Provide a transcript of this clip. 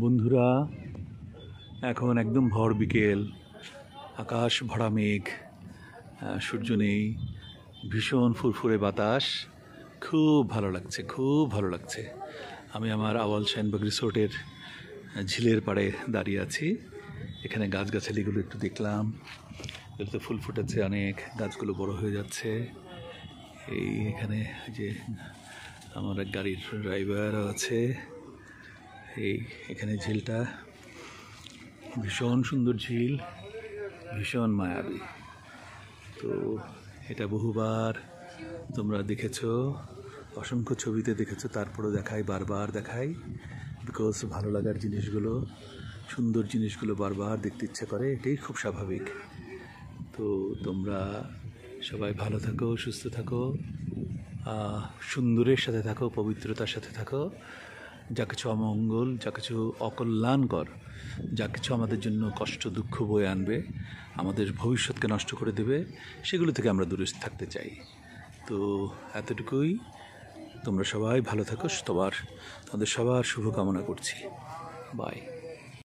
বন্ধুরা, এখন একদম ভর বিকেল, আকাশ ভরা মেঘ, সূর্য নেই, ভীষণ ফুরফুরে বাতাস, খুব ভালো লাগছে, খুব ভালো লাগছে। আমি আমার আওয়াল শাইনবাগ রিসোর্টের ঝিলের পাড়ে দাঁড়িয়ে আছি। এখানে গাছগাছালিগুলো একটু দেখলাম, এগুলোতে ফুল ফুটেছে অনেক, গাছগুলো বড় হয়ে যাচ্ছে। এখানে যে আমার এক গাড়ির ড্রাইভারও আছে। এখানে ঝিলটা ভীষণ সুন্দর ঝিল, ভীষণ মায়াবী। তো এটা বহুবার তোমরা দেখেছো, অসংখ্য ছবিতে দেখেছো, তারপরেও দেখাই, বারবার দেখাই, বিকজ ভালো লাগার জিনিসগুলো, সুন্দর জিনিসগুলো বারবার দেখতে ইচ্ছে করে, এটাই খুব স্বাভাবিক। তো তোমরা সবাই ভালো থাকো, সুস্থ থাকো, সুন্দরের সাথে থাকো, পবিত্রতার সাথে থাকো। যা কিছু অমঙ্গল, যা কিছু অকল্যাণকর, যা কিছু আমাদের জন্য কষ্ট দুঃখ বয়ে আনবে, আমাদের ভবিষ্যৎকে নষ্ট করে দেবে, সেগুলো থেকে আমরা দূরে থাকতে চাই। তো এতটুকুই। তোমরা সবাই ভালো থাকো, তোমাদের সবার শুভকামনা করছি। বাই।